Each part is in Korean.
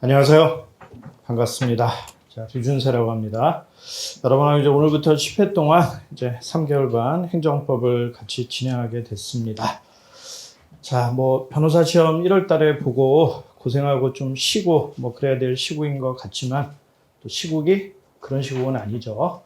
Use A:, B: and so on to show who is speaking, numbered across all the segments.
A: 안녕하세요. 반갑습니다. 자, 류준세라고 합니다. 여러분하고 이제 오늘부터 10회 동안 이제 3개월간 행정법을 같이 진행하게 됐습니다. 자, 변호사 시험 1월 달에 보고 고생하고 좀 쉬고 그래야 될 시국인 것 같지만 또 시국이 그런 시국은 아니죠.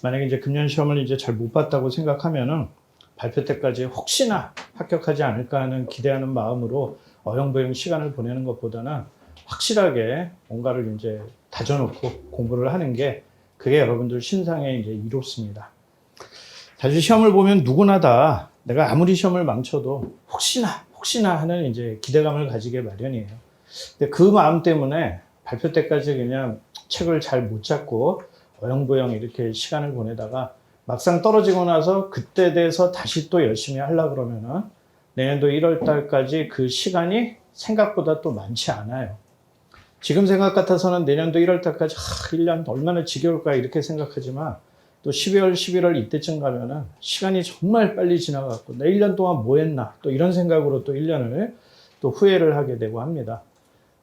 A: 만약에 이제 금년 시험을 이제 잘 못 봤다고 생각하면은 발표 때까지 혹시나 합격하지 않을까 하는 기대하는 마음으로 어영부영 시간을 보내는 것보다는 확실하게 뭔가를 이제 다져놓고 공부를 하는 게 그게 여러분들 신상에 이제 이롭습니다. 사실 시험을 보면 누구나 다 내가 아무리 시험을 망쳐도 혹시나 하는 이제 기대감을 가지게 마련이에요. 근데 그 마음 때문에 발표 때까지 그냥 책을 잘 못 잡고 어영부영 이렇게 시간을 보내다가 막상 떨어지고 나서 그때 돼서 다시 또 열심히 하려고 그러면은 내년도 1월 달까지 그 시간이 생각보다 또 많지 않아요. 지금 생각 같아서는 내년도 1월 달까지 1년 얼마나 지겨울까 이렇게 생각하지만 또 12월, 11월 이때쯤 가면은 시간이 정말 빨리 지나갔고 내 1년 동안 뭐 했나 또 이런 생각으로 또 1년을 또 후회를 하게 되고 합니다.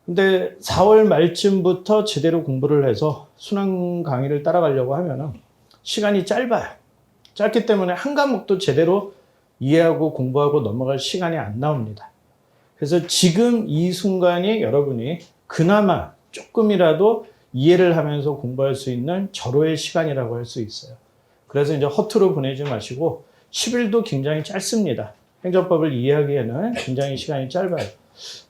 A: 근데 4월 말쯤부터 제대로 공부를 해서 순환 강의를 따라가려고 하면은 시간이 짧아요. 짧기 때문에 한 과목도 제대로 이해하고 공부하고 넘어갈 시간이 안 나옵니다. 그래서 지금 이 순간이 여러분이 그나마 조금이라도 이해를 하면서 공부할 수 있는 절호의 시간이라고 할 수 있어요. 그래서 이제 허투루 보내지 마시고 10일도 굉장히 짧습니다. 행정법을 이해하기에는 굉장히 시간이 짧아요.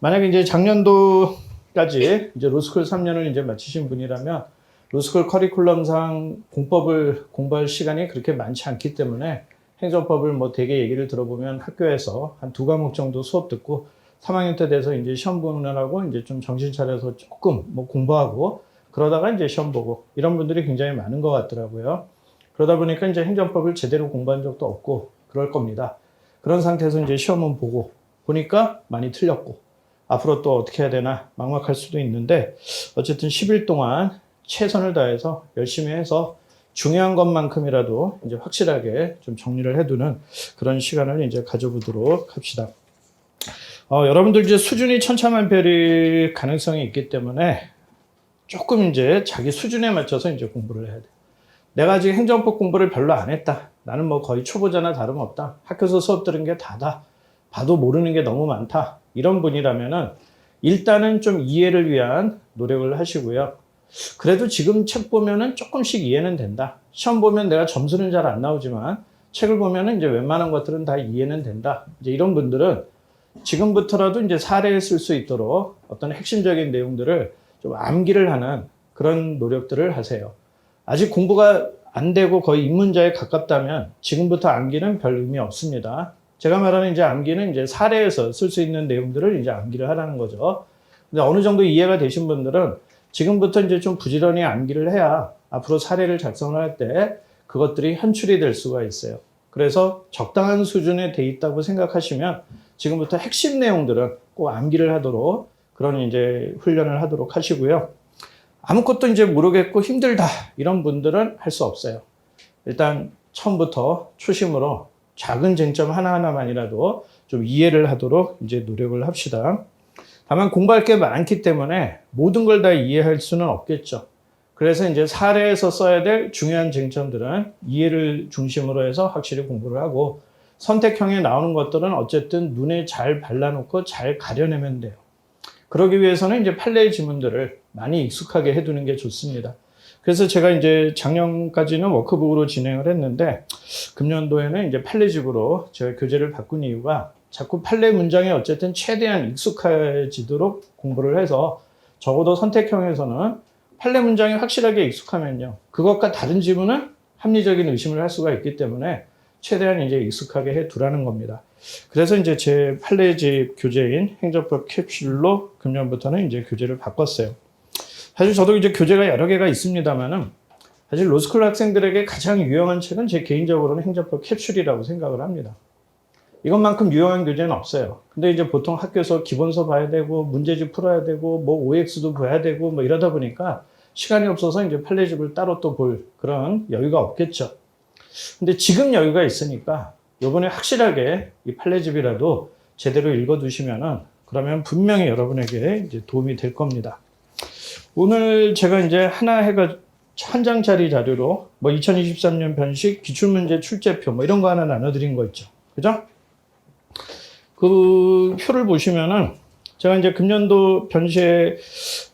A: 만약에 이제 작년도까지 이제 로스쿨 3년을 이제 마치신 분이라면 로스쿨 커리큘럼상 공법을 공부할 시간이 그렇게 많지 않기 때문에 행정법을 되게 얘기를 들어보면 학교에서 한 2과목 정도 수업 듣고 3학년 때 돼서 이제 시험 보느라고 이제 좀 정신 차려서 조금 공부하고 그러다가 이제 시험 보고 이런 분들이 굉장히 많은 것 같더라고요. 그러다 보니까 이제 행정법을 제대로 공부한 적도 없고 그럴 겁니다. 그런 상태에서 이제 시험은 보고 보니까 많이 틀렸고 앞으로 또 어떻게 해야 되나 막막할 수도 있는데 어쨌든 10일 동안 최선을 다해서 열심히 해서 중요한 것만큼이라도 이제 확실하게 좀 정리를 해두는 그런 시간을 이제 가져보도록 합시다. 여러분들 이제 수준이 천차만별일 가능성이 있기 때문에 조금 이제 자기 수준에 맞춰서 이제 공부를 해야 돼요. 내가 아직 행정법 공부를 별로 안 했다. 나는 거의 초보자나 다름없다. 학교에서 수업 들은 게 다다. 봐도 모르는 게 너무 많다. 이런 분이라면은 일단은 좀 이해를 위한 노력을 하시고요. 그래도 지금 책 보면은 조금씩 이해는 된다. 시험 보면 내가 점수는 잘 안 나오지만 책을 보면은 이제 웬만한 것들은 다 이해는 된다. 이제 이런 분들은 지금부터라도 이제 사례에 쓸 수 있도록 어떤 핵심적인 내용들을 좀 암기를 하는 그런 노력들을 하세요. 아직 공부가 안 되고 거의 입문자에 가깝다면 지금부터 암기는 별 의미 없습니다. 제가 말하는 이제 암기는 이제 사례에서 쓸 수 있는 내용들을 이제 암기를 하라는 거죠. 근데 어느 정도 이해가 되신 분들은 지금부터 이제 좀 부지런히 암기를 해야 앞으로 사례를 작성을 할 때 그것들이 현출이 될 수가 있어요. 그래서 적당한 수준에 돼 있다고 생각하시면 지금부터 핵심 내용들은 꼭 암기를 하도록 그런 이제 훈련을 하도록 하시고요. 아무것도 이제 모르겠고 힘들다 이런 분들은 할 수 없어요. 일단 처음부터 초심으로 작은 쟁점 하나하나만이라도 좀 이해를 하도록 이제 노력을 합시다. 다만 공부할 게 많기 때문에 모든 걸 다 이해할 수는 없겠죠. 그래서 이제 사례에서 써야 될 중요한 쟁점들은 이해를 중심으로 해서 확실히 공부를 하고 선택형에 나오는 것들은 어쨌든 눈에 잘 발라놓고 잘 가려내면 돼요. 그러기 위해서는 이제 판례의 지문들을 많이 익숙하게 해두는 게 좋습니다. 그래서 제가 이제 작년까지는 워크북으로 진행을 했는데 금년도에는 이제 판례집으로 제가 교재를 바꾼 이유가 자꾸 판례 문장에 어쨌든 최대한 익숙해지도록 공부를 해서 적어도 선택형에서는 판례 문장이 확실하게 익숙하면요. 그것과 다른 지문은 합리적인 의심을 할 수가 있기 때문에 최대한 이제 익숙하게 해 두라는 겁니다. 그래서 이제 제 판례집 교재인 행정법 캡슐로 금년부터는 이제 교재를 바꿨어요. 사실 저도 이제 교재가 여러 개가 있습니다만은 사실 로스쿨 학생들에게 가장 유용한 책은 제 개인적으로는 행정법 캡슐이라고 생각을 합니다. 이것만큼 유용한 교재는 없어요. 근데 이제 보통 학교에서 기본서 봐야 되고 문제집 풀어야 되고 OX도 봐야 되고 이러다 보니까 시간이 없어서 이제 판례집을 따로 또 볼 그런 여유가 없겠죠. 근데 지금 여유가 있으니까 요번에 확실하게 이 판례집이라도 제대로 읽어두시면은 그러면 분명히 여러분에게 이제 도움이 될 겁니다. 오늘 제가 이제 하나 해가 한 장짜리 자료로 뭐 2023년 변식 기출문제 출제표 뭐 이런 거 하나 나눠드린 거 있죠. 그죠? 그 표를 보시면은 제가 이제 금년도 변시에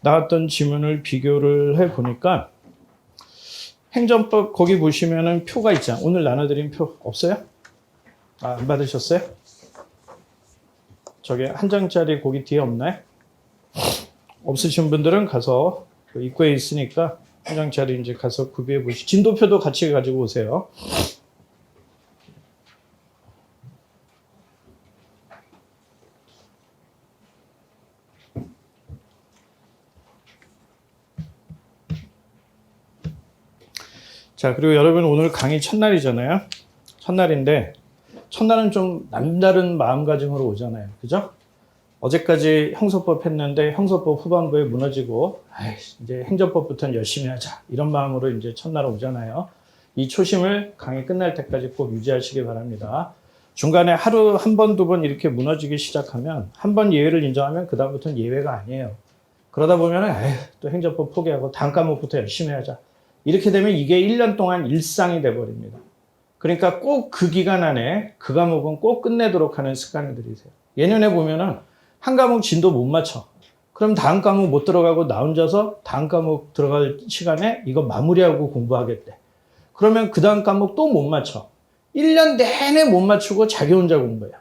A: 나왔던 지문을 비교를 해 보니까 행정법 거기 보시면은 표가 있잖아. 오늘 나눠드린 표 없어요? 아, 안 받으셨어요? 저게 한 장짜리 거기 뒤에 없나요? 없으신 분들은 가서 그 입구에 있으니까 한 장짜리 이제 가서 구비해 보시고 진도표도 같이 가지고 오세요. 자, 그리고 여러분 오늘 강의 첫날이잖아요. 첫날인데 첫날은 좀 남다른 마음가짐으로 오잖아요. 그죠? 어제까지 형사법 했는데 형사법 후반부에 무너지고 이제 행정법부터는 열심히 하자 이런 마음으로 이제 첫날 오잖아요. 이 초심을 강의 끝날 때까지 꼭 유지하시기 바랍니다. 중간에 하루 한 번, 두 번 이렇게 무너지기 시작하면 한 번 예외를 인정하면 그 다음부터는 예외가 아니에요. 그러다 보면 또 행정법 포기하고 다음 과목부터 열심히 하자. 이렇게 되면 이게 1년 동안 일상이 돼버립니다. 그러니까 꼭 그 기간 안에 그 과목은 꼭 끝내도록 하는 습관을 들이세요. 예년에 보면은 한 과목 진도 못 맞춰. 그럼 다음 과목 못 들어가고 나 혼자서 다음 과목 들어갈 시간에 이거 마무리하고 공부하겠대. 그러면 그 다음 과목 또 못 맞춰. 1년 내내 못 맞추고 자기 혼자 공부해요.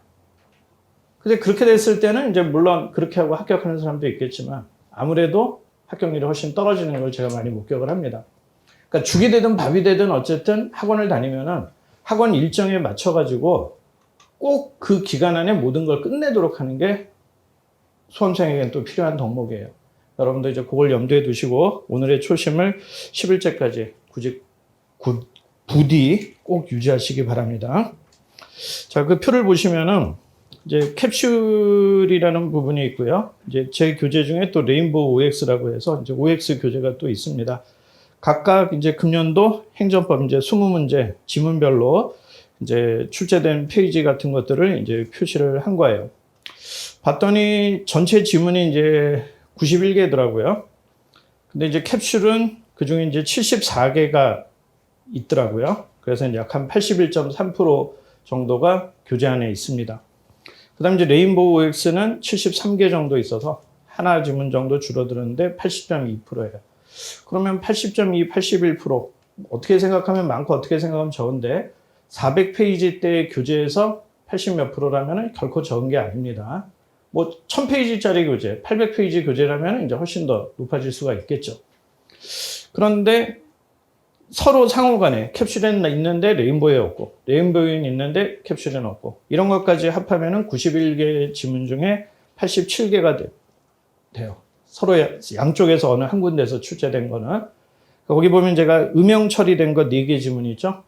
A: 근데 그렇게 됐을 때는 이제 물론 그렇게 하고 합격하는 사람도 있겠지만 아무래도 합격률이 훨씬 떨어지는 걸 제가 많이 목격을 합니다. 그러니까 죽이 되든 밥이 되든 어쨌든 학원을 다니면은 학원 일정에 맞춰가지고 꼭 그 기간 안에 모든 걸 끝내도록 하는 게 수험생에게는 또 필요한 덕목이에요. 여러분도 이제 그걸 염두에 두시고 오늘의 초심을 10일째까지 부디 꼭 유지하시기 바랍니다. 자, 그 표를 보시면은 이제 캡슐이라는 부분이 있고요. 이제 제 교재 중에 또 레인보우 OX라고 해서 이제 OX 교재가 또 있습니다. 각각 이제 금년도 행정법 이제 20문제 지문별로 이제 출제된 페이지 같은 것들을 이제 표시를 한 거예요. 봤더니 전체 지문이 이제 91개더라고요. 근데 이제 캡슐은 그 중에 이제 74개가 있더라고요. 그래서 이제 약 한 81.3% 정도가 교재 안에 있습니다. 그 다음에 이제 레인보우 OX는 73개 정도 있어서 하나 지문 정도 줄어드는데 80.2%예요. 그러면 80.2, 81% 어떻게 생각하면 많고 어떻게 생각하면 적은데 400페이지 때 교재에서 80몇 프로라면 결코 적은 게 아닙니다. 뭐 1000페이지짜리 교재, 800페이지 교재라면 이제 훨씬 더 높아질 수가 있겠죠. 그런데 서로 상호간에 캡슐에는 있는데 레인보우에 없고 레인보우에는 있는데 캡슐에는 없고 이런 것까지 합하면 91개 지문 중에 87개가 돼요. 서로 양쪽에서 어느 한 군데서 출제된 거는. 거기 보면 제가 음영 처리된 거 4개 지문 있죠?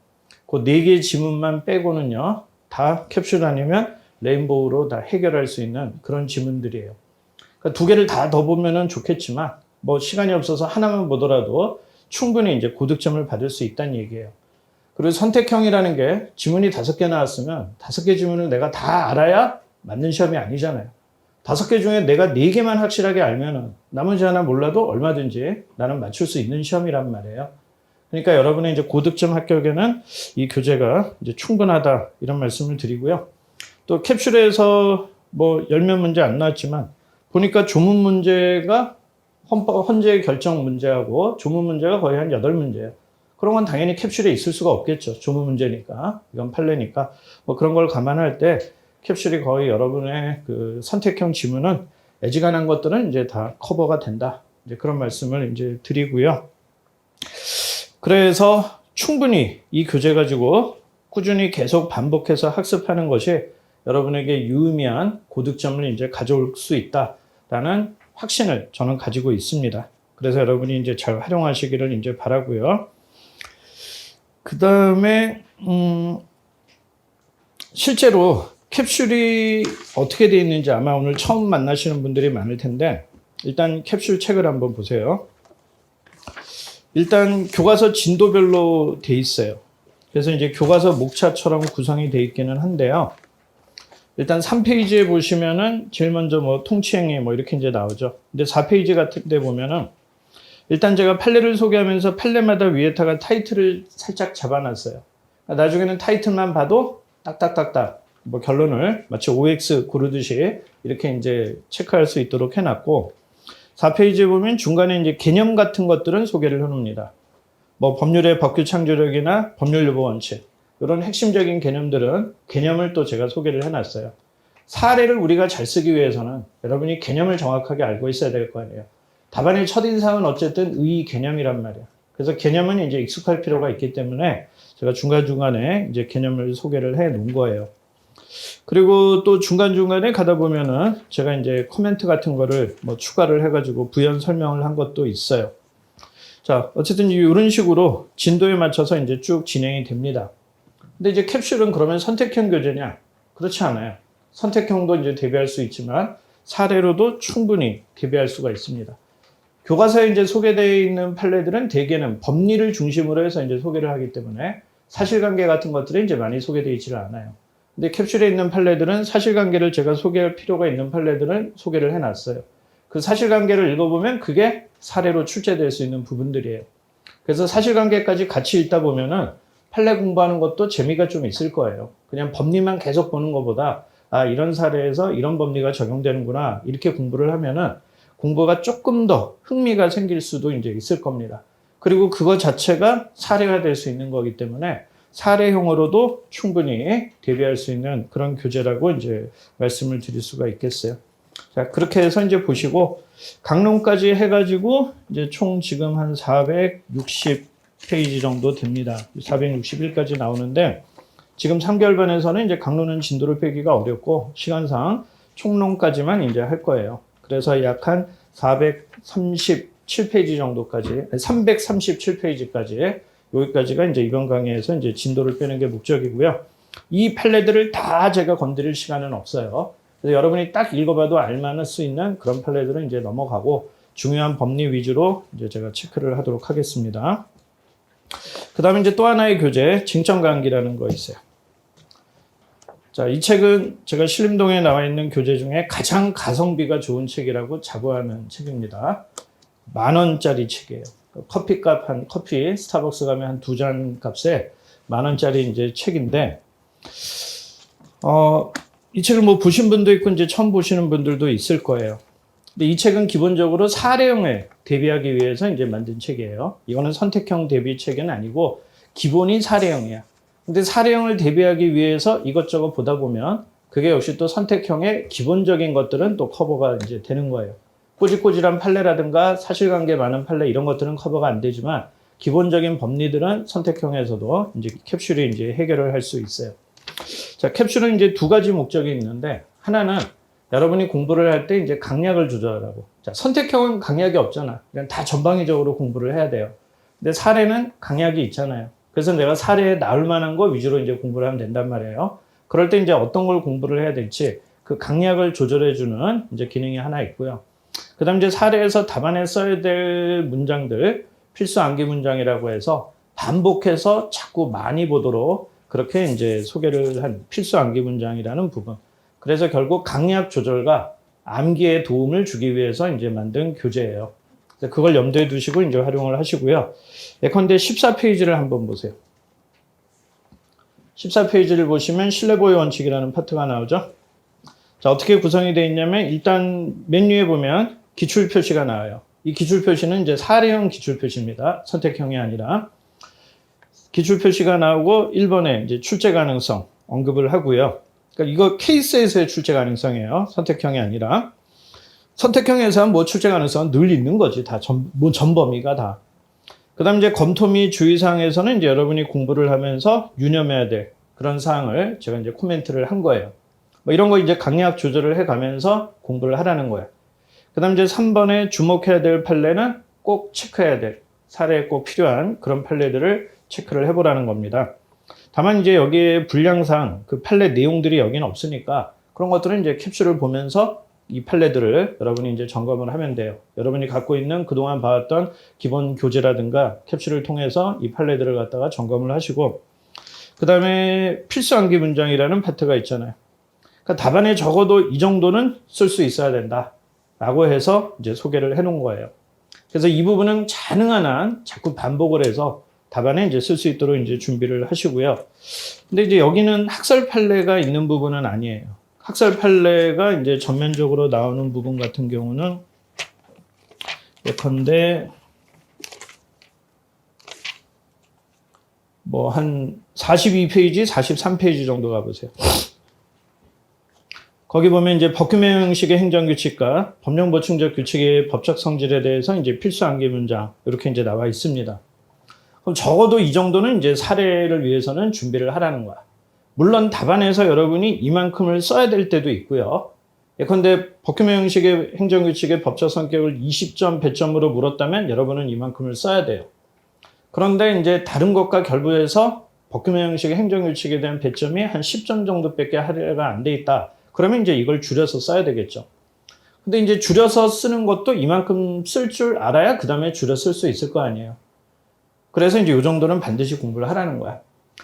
A: 그 4개 지문만 빼고는요, 다 캡슐 아니면 레인보우로 다 해결할 수 있는 그런 지문들이에요. 그러니까 2개를 다 더 보면은 좋겠지만, 뭐 시간이 없어서 하나만 보더라도 충분히 이제 고득점을 받을 수 있다는 얘기예요. 그리고 선택형이라는 게 지문이 5개 나왔으면 5개 지문을 내가 다 알아야 맞는 시험이 아니잖아요. 5개 중에 내가 4개만 확실하게 알면은 나머지 하나 몰라도 얼마든지 나는 맞출 수 있는 시험이란 말이에요. 그러니까 여러분의 이제 고득점 합격에는 이 교재가 이제 충분하다 이런 말씀을 드리고요. 또 캡슐에서 뭐 10몇 문제 안 나왔지만 보니까 조문 문제가 헌재 결정 문제하고 조문 문제가 거의 한 8문제예요. 그런 건 당연히 캡슐에 있을 수가 없겠죠. 조문 문제니까. 이건 판례니까. 뭐 그런 걸 감안할 때 캡슐이 거의 여러분의 그 선택형 지문은 애지간한 것들은 이제 다 커버가 된다. 이제 그런 말씀을 이제 드리고요. 그래서 충분히 이 교재 가지고 꾸준히 계속 반복해서 학습하는 것이 여러분에게 유의미한 고득점을 이제 가져올 수 있다라는 확신을 저는 가지고 있습니다. 그래서 여러분이 이제 잘 활용하시기를 이제 바라고요. 그 다음에 실제로 캡슐이 어떻게 되어 있는지 아마 오늘 처음 만나시는 분들이 많을 텐데 일단 캡슐 책을 한번 보세요. 일단 교과서 진도별로 돼 있어요. 그래서 이제 교과서 목차처럼 구성이 돼 있기는 한데요. 일단 3페이지에 보시면은 제일 먼저 뭐 통치행위 뭐 이렇게 이제 나오죠. 근데 4페이지 같은 데 보면은 일단 제가 판례를 소개하면서 판례마다 위에다가 타이틀을 살짝 잡아놨어요. 나중에는 타이틀만 봐도 딱딱딱딱 뭐 결론을 마치 OX 고르듯이 이렇게 이제 체크할 수 있도록 해놨고 4페이지에 보면 중간에 이제 개념 같은 것들은 소개를 해놓습니다. 뭐 법률의 법규 창조력이나 법률 유보 원칙 이런 핵심적인 개념들은 개념을 또 제가 소개를 해놨어요. 사례를 우리가 잘 쓰기 위해서는 여러분이 개념을 정확하게 알고 있어야 될 거 아니에요. 답안의 첫인상은 어쨌든 의 개념이란 말이에요. 그래서 개념은 이제 익숙할 필요가 있기 때문에 제가 중간중간에 이제 개념을 소개를 해 놓은 거예요. 그리고 또 중간중간에 가다 보면은 제가 이제 코멘트 같은 거를 뭐 추가를 해가지고 부연 설명을 한 것도 있어요. 자, 어쨌든 이런 식으로 진도에 맞춰서 이제 쭉 진행이 됩니다. 근데 이제 캡슐은 그러면 선택형 교재냐? 그렇지 않아요. 선택형도 이제 대비할 수 있지만 사례로도 충분히 대비할 수가 있습니다. 교과서에 이제 소개되어 있는 판례들은 대개는 법리를 중심으로 해서 이제 소개를 하기 때문에 사실관계 같은 것들이 이제 많이 소개되어 있지를 않아요. 근데 캡슐에 있는 판례들은 사실관계를 제가 소개할 필요가 있는 판례들은 소개를 해놨어요. 그 사실관계를 읽어보면 그게 사례로 출제될 수 있는 부분들이에요. 그래서 사실관계까지 같이 읽다 보면은 판례 공부하는 것도 재미가 좀 있을 거예요. 그냥 법리만 계속 보는 것보다 아, 이런 사례에서 이런 법리가 적용되는구나 이렇게 공부를 하면은 공부가 조금 더 흥미가 생길 수도 이제 있을 겁니다. 그리고 그거 자체가 사례가 될 수 있는 거기 때문에 사례형으로도 충분히 대비할 수 있는 그런 교재라고 이제 말씀을 드릴 수가 있겠어요. 자, 그렇게 해서 이제 보시고 강론까지 해가지고 이제 총 지금 한 460페이지 정도 됩니다. 461까지 나오는데 지금 3개월반에서는 이제 강론은 진도를 빼기가 어렵고 시간상 총론까지만 이제 할 거예요. 그래서 약 한 437페이지 정도까지, 337페이지까지 여기까지가 이제 이번 강의에서 이제 진도를 빼는 게 목적이고요. 이 판례들을 다 제가 건드릴 시간은 없어요. 그래서 여러분이 딱 읽어봐도 알만할 수 있는 그런 판례들은 이제 넘어가고 중요한 법리 위주로 이제 제가 체크를 하도록 하겠습니다. 그 다음에 이제 또 하나의 교재, 징정강기라는 거 있어요. 자, 이 책은 제가 신림동에 나와 있는 교재 중에 가장 가성비가 좋은 책이라고 자부하는 책입니다. 10,000원짜리 책이에요. 커피값 커피 스타벅스 가면 한 2잔 값에 10,000원짜리 이제 책인데, 이 책을 뭐 보신 분도 있고 이제 처음 보시는 분들도 있을 거예요. 근데 이 책은 기본적으로 사례형에 대비하기 위해서 이제 만든 책이에요. 이거는 선택형 대비 책은 아니고 기본이 사례형이야. 근데 사례형을 대비하기 위해서 이것저것 보다 보면 그게 역시 또 선택형의 기본적인 것들은 또 커버가 이제 되는 거예요. 꼬질꼬질한 판례라든가 사실관계 많은 판례 이런 것들은 커버가 안 되지만 기본적인 법리들은 선택형에서도 이제 캡슐이 이제 해결을 할 수 있어요. 자, 캡슐은 이제 두 가지 목적이 있는데 하나는 여러분이 공부를 할 때 이제 강약을 조절하라고. 자, 선택형은 강약이 없잖아. 그냥 다 전방위적으로 공부를 해야 돼요. 근데 사례는 강약이 있잖아요. 그래서 내가 사례에 나올 만한 거 위주로 이제 공부를 하면 된단 말이에요. 그럴 때 이제 어떤 걸 공부를 해야 될지 그 강약을 조절해주는 이제 기능이 하나 있고요. 그 다음 이제 사례에서 답안에 써야 될 문장들, 필수 암기 문장이라고 해서 반복해서 자꾸 많이 보도록 그렇게 이제 소개를 한 필수 암기 문장이라는 부분. 그래서 결국 강약 조절과 암기에 도움을 주기 위해서 이제 만든 교재예요. 그걸 염두에 두시고 이제 활용을 하시고요. 예컨대 14페이지를 한번 보세요. 14페이지를 보시면 신뢰보호 원칙이라는 파트가 나오죠. 자, 어떻게 구성이 되어 있냐면 일단 메뉴에 보면 기출 표시가 나와요. 이 기출 표시는 이제 사례형 기출 표시입니다. 선택형이 아니라. 기출 표시가 나오고 1번에 이제 출제 가능성 언급을 하고요. 그러니까 이거 케이스에서의 출제 가능성이에요. 선택형이 아니라. 선택형에서는 뭐 출제 가능성은 늘 있는 거지. 다 전범위가 다. 그 다음 이제 검토 및 주의사항에서는 이제 여러분이 공부를 하면서 유념해야 될 그런 사항을 제가 이제 코멘트를 한 거예요. 뭐 이런 거 이제 강약 조절을 해 가면서 공부를 하라는 거예요. 그 다음 이제 3번에 주목해야 될 판례는 꼭 체크해야 될 사례에 꼭 필요한 그런 판례들을 체크를 해보라는 겁니다. 다만 이제 여기에 분량상 그 판례 내용들이 여기는 없으니까 그런 것들은 이제 캡슐을 보면서 이 판례들을 여러분이 이제 점검을 하면 돼요. 여러분이 갖고 있는 그동안 봐왔던 기본 교재라든가 캡슐을 통해서 이 판례들을 갖다가 점검을 하시고, 그 다음에 필수 암기 문장이라는 파트가 있잖아요. 그러니까 답안에 적어도 이 정도는 쓸 수 있어야 된다 라고 해서 이제 소개를 해 놓은 거예요. 그래서 이 부분은 가능한 한 자꾸 반복을 해서 답안에 이제 쓸 수 있도록 이제 준비를 하시고요. 근데 이제 여기는 학설 판례가 있는 부분은 아니에요. 학설 판례가 이제 전면적으로 나오는 부분 같은 경우는 예컨대 뭐 한 42페이지, 43페이지 정도 가보세요. 거기 보면 이제 법규명 형식의 행정규칙과 법령 보충적 규칙의 법적 성질에 대해서 이제 필수 암기 문장 이렇게 이제 나와 있습니다. 그럼 적어도 이 정도는 이제 사례를 위해서는 준비를 하라는 거야. 물론 답안에서 여러분이 이만큼을 써야 될 때도 있고요. 예컨대 법규명 형식의 행정규칙의 법적 성격을 20점, 100점으로 물었다면 여러분은 이만큼을 써야 돼요. 그런데 이제 다른 것과 결부해서 법규명 형식의 행정규칙에 대한 배점이 한 10점 정도밖에 할애가 안 돼 있다. 그러면 이제 이걸 줄여서 써야 되겠죠. 근데 이제 줄여서 쓰는 것도 이만큼 쓸 줄 알아야 그 다음에 줄여 쓸 수 있을 거 아니에요. 그래서 이제 이 정도는 반드시 공부를 하라는 거야.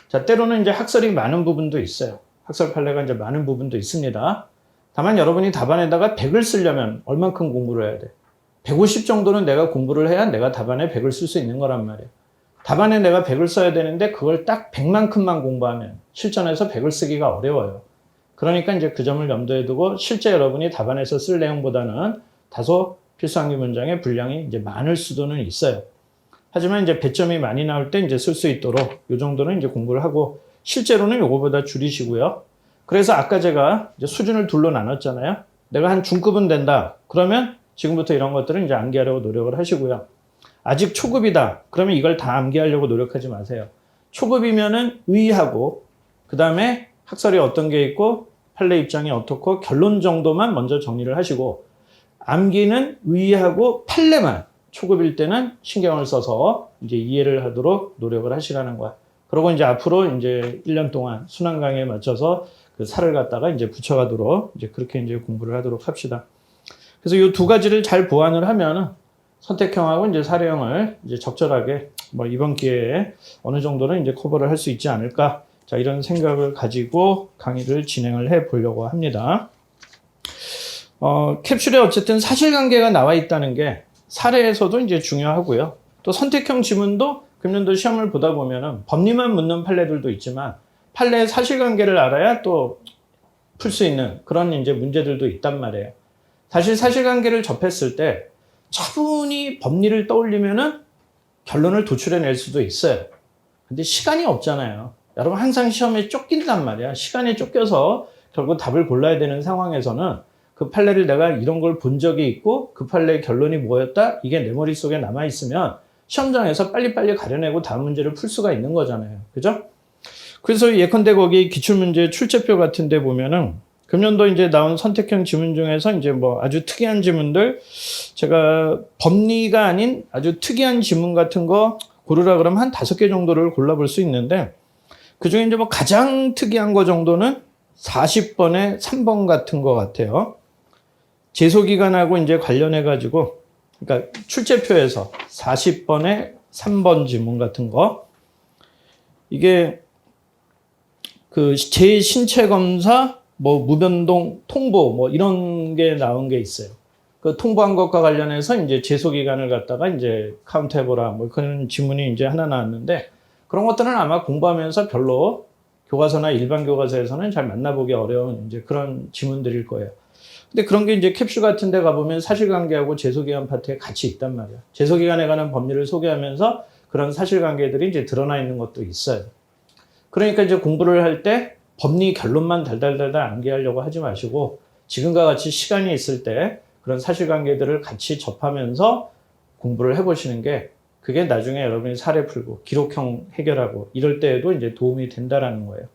A: 자, 때로는 이제 학설이 많은 부분도 있어요. 학설 판례가 이제 많은 부분도 있습니다. 다만 여러분이 답안에다가 100을 쓰려면 얼만큼 공부를 해야 돼? 150 정도는 내가 공부를 해야 내가 답안에 100을 쓸 수 있는 거란 말이에요. 답안에 내가 100을 써야 되는데 그걸 딱 100만큼만 공부하면 실전에서 100을 쓰기가 어려워요. 그러니까 이제 그 점을 염두에 두고 실제 여러분이 답안에서 쓸 내용보다는 다소 필수암기 문장의 분량이 이제 많을 수도는 있어요. 하지만 이제 배점이 많이 나올 때 이제 쓸 수 있도록 이 정도는 이제 공부를 하고 실제로는 요거보다 줄이시고요. 그래서 아까 제가 이제 수준을 둘로 나눴잖아요. 내가 한 중급은 된다. 그러면 지금부터 이런 것들은 이제 암기하려고 노력을 하시고요. 아직 초급이다. 그러면 이걸 다 암기하려고 노력하지 마세요. 초급이면은 의의하고 그 다음에 학설이 어떤 게 있고 판례 입장이 어떻고 결론 정도만 먼저 정리를 하시고 암기는 의의하고 판례만 초급일 때는 신경을 써서 이제 이해를 하도록 노력을 하시라는 거야. 그리고 이제 앞으로 이제 1년 동안 순환 강의에 맞춰서 그 살을 갖다가 이제 붙여가도록 이제 그렇게 이제 공부를 하도록 합시다. 그래서 이 두 가지를 잘 보완을 하면 선택형하고 이제 사례형을 이제 적절하게 뭐 이번 기회에 어느 정도는 이제 커버를 할 수 있지 않을까. 자, 이런 생각을 가지고 강의를 진행을 해 보려고 합니다. 캡슐에 어쨌든 사실관계가 나와 있다는 게 사례에서도 이제 중요하고요. 또 선택형 지문도 금년도 시험을 보다 보면은 법리만 묻는 판례들도 있지만 판례의 사실관계를 알아야 또 풀 수 있는 그런 이제 문제들도 있단 말이에요. 사실 사실관계를 접했을 때 차분히 법리를 떠올리면은 결론을 도출해낼 수도 있어요. 근데 시간이 없잖아요. 여러분 항상 시험에 쫓긴단 말이야. 시간에 쫓겨서 결국 답을 골라야 되는 상황에서는 그 판례를 내가 이런 걸 본 적이 있고 그 판례의 결론이 뭐였다? 이게 내 머릿속에 남아있으면 시험장에서 빨리빨리 가려내고 다음 문제를 풀 수가 있는 거잖아요. 그죠? 그래서 예컨대 거기 기출문제 출제표 같은 데 보면은 금년도 이제 나온 선택형 지문 중에서 이제 뭐 아주 특이한 지문들 제가 법리가 아닌 아주 특이한 지문 같은 거 고르라 그러면 한 5개 정도를 골라볼 수 있는데 그 중에 이제 뭐 가장 특이한 거 정도는 40번에 3번 같은 거 같아요. 제소기간하고 이제 관련해가지고, 그러니까 출제표에서 40번에 3번 지문 같은 거. 이게 그 제 신체검사, 뭐 무변동 통보, 뭐 이런 게 나온 게 있어요. 그 통보한 것과 관련해서 이제 제소기간을 갖다가 이제 카운트해보라, 뭐 그런 지문이 이제 하나 나왔는데, 그런 것들은 아마 공부하면서 별로 교과서나 일반 교과서에서는 잘 만나보기 어려운 이제 그런 지문들일 거예요. 근데 그런 게 이제 캡슐 같은 데 가보면 사실관계하고 제소기간 파트에 같이 있단 말이야. 제소기간에 관한 법리를 소개하면서 그런 사실관계들이 이제 드러나 있는 것도 있어요. 그러니까 이제 공부를 할 때 법리 결론만 달달달달 암기하려고 하지 마시고 지금과 같이 시간이 있을 때 그런 사실관계들을 같이 접하면서 공부를 해보시는 게 그게 나중에 여러분이 사례 풀고 기록형 해결하고 이럴 때에도 이제 도움이 된다라는 거예요.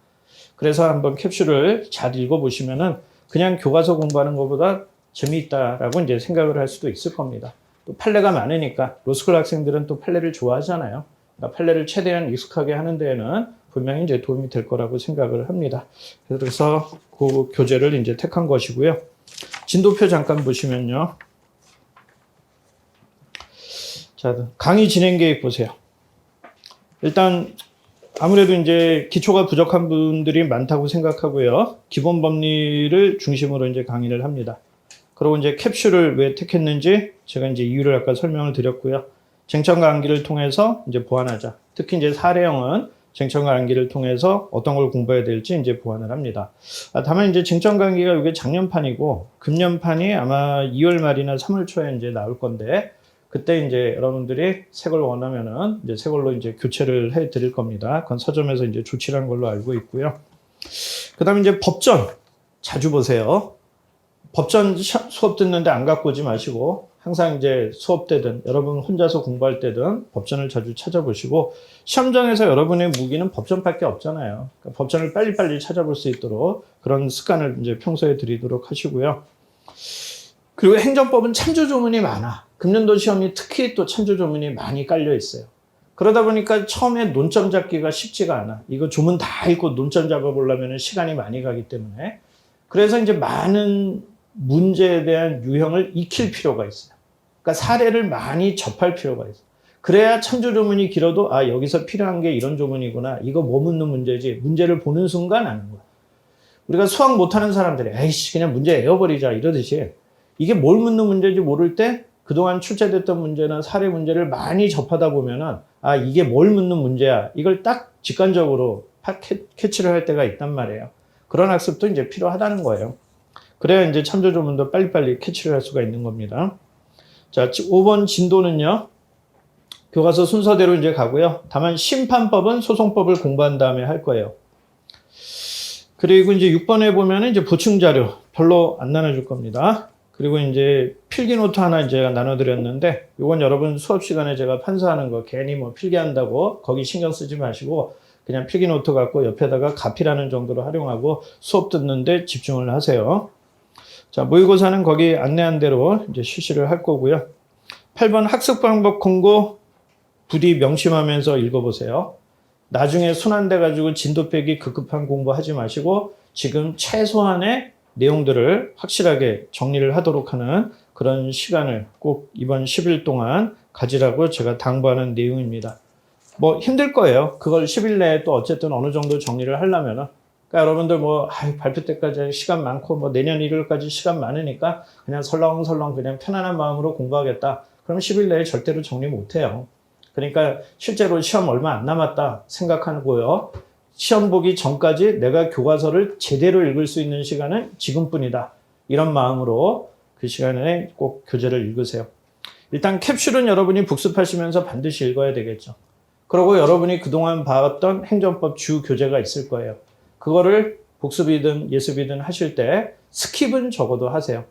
A: 그래서 한번 캡슐을 잘 읽어보시면은 그냥 교과서 공부하는 것보다 재미있다라고 이제 생각을 할 수도 있을 겁니다. 또 판례가 많으니까 로스쿨 학생들은 또 판례를 좋아하잖아요. 그러니까 판례를 최대한 익숙하게 하는 데에는 분명히 이제 도움이 될 거라고 생각을 합니다. 그래서 그 교재를 이제 택한 것이고요. 진도표 잠깐 보시면요. 자, 강의 진행 계획 보세요. 일단 아무래도 이제 기초가 부족한 분들이 많다고 생각하고요. 기본 법리를 중심으로 이제 강의를 합니다. 그리고 이제 캡슐을 왜 택했는지 제가 이제 이유를 아까 설명을 드렸고요. 쟁점과 암기를 통해서 이제 보완하자. 특히 이제 사례형은 쟁점과 암기를 통해서 어떤 걸 공부해야 될지 이제 보완을 합니다. 다만 이제 쟁점과 암기가 이게 작년판이고 금년판이 아마 2월 말이나 3월 초에 이제 나올 건데 그때 이제 여러분들이 새 걸 원하면은 이제 새 걸로 이제 교체를 해 드릴 겁니다. 그건 서점에서 이제 조치라는 걸로 알고 있고요. 그다음에 이제 법전 자주 보세요. 법전 수업 듣는데 안 갖고 오지 마시고 항상 이제 수업 때든 여러분 혼자서 공부할 때든 법전을 자주 찾아보시고 시험장에서 여러분의 무기는 법전밖에 없잖아요. 그러니까 법전을 빨리빨리 찾아볼 수 있도록 그런 습관을 이제 평소에 들이도록 하시고요. 그리고 행정법은 참조조문이 많아. 금년도 시험이 특히 또 참조조문이 많이 깔려 있어요. 그러다 보니까 처음에 논점 잡기가 쉽지가 않아. 이거 조문 다 읽고 논점 잡아보려면 시간이 많이 가기 때문에. 그래서 이제 많은 문제에 대한 유형을 익힐 필요가 있어요. 그러니까 사례를 많이 접할 필요가 있어요. 그래야 참조조문이 길어도 아 여기서 필요한 게 이런 조문이구나. 이거 뭐 묻는 문제지. 문제를 보는 순간 아는 거야. 우리가 수학 못하는 사람들이 에이씨 그냥 문제 외워버리자 이러듯이 이게 뭘 묻는 문제인지 모를 때 그동안 출제됐던 문제나 사례 문제를 많이 접하다 보면은 아 이게 뭘 묻는 문제야. 이걸 딱 직관적으로 캐치를 할 때가 있단 말이에요. 그런 학습도 이제 필요하다는 거예요. 그래야 이제 참조조문도 빨리빨리 캐치를 할 수가 있는 겁니다. 자, 5번 진도는요. 교과서 순서대로 이제 가고요. 다만 심판법은 소송법을 공부한 다음에 할 거예요. 그리고 이제 6번에 보면은 이제 보충 자료 별로 안 나눠줄 겁니다. 그리고 이제 필기노트 하나 제가 나눠드렸는데, 이건 여러분 수업 시간에 제가 판사하는 거 괜히 뭐 필기한다고 거기 신경 쓰지 마시고 그냥 필기노트 갖고 옆에다가 가피라는 정도로 활용하고 수업 듣는데 집중을 하세요. 자, 모의고사는 거기 안내한 대로 이제 실시를 할 거고요. 8번 학습 방법 공고 부디 명심하면서 읽어보세요. 나중에 순환돼 가지고 진도 빼기 급급한 공부하지 마시고 지금 최소한의 내용들을 확실하게 정리를 하도록 하는 그런 시간을 꼭 이번 10일 동안 가지라고 제가 당부하는 내용입니다. 뭐 힘들 거예요. 그걸 10일 내에 또 어쨌든 어느 정도 정리를 하려면은. 그러니까 여러분들 뭐 발표 때까지 시간 많고 뭐 내년 1월까지 시간 많으니까 그냥 설렁설렁 그냥 편안한 마음으로 공부하겠다. 그럼 10일 내에 절대로 정리 못 해요. 그러니까 실제로 시험 얼마 안 남았다 생각하고요. 시험 보기 전까지 내가 교과서를 제대로 읽을 수 있는 시간은 지금뿐이다. 이런 마음으로 그 시간에 꼭 교재를 읽으세요. 일단 캡슐은 여러분이 복습하시면서 반드시 읽어야 되겠죠. 그리고 여러분이 그동안 봐왔던 행정법 주 교재가 있을 거예요. 그거를 복습이든 예습이든 하실 때 스킵은 적어도 하세요.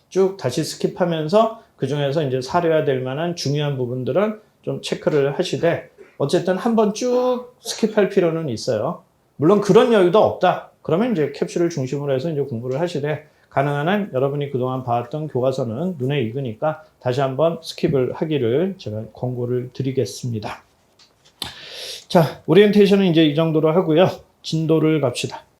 A: 쭉 다시 스킵하면서 그 중에서 이제 사려야 될 만한 중요한 부분들은 좀 체크를 하시되 어쨌든 한번 쭉 스킵할 필요는 있어요. 물론 그런 여유도 없다. 그러면 이제 캡슐을 중심으로 해서 이제 공부를 하시되 가능한 한 여러분이 그동안 봐왔던 교과서는 눈에 익으니까 다시 한번 스킵을 하기를 제가 권고를 드리겠습니다. 자, 오리엔테이션은 이제 이 정도로 하고요. 진도를 갑시다.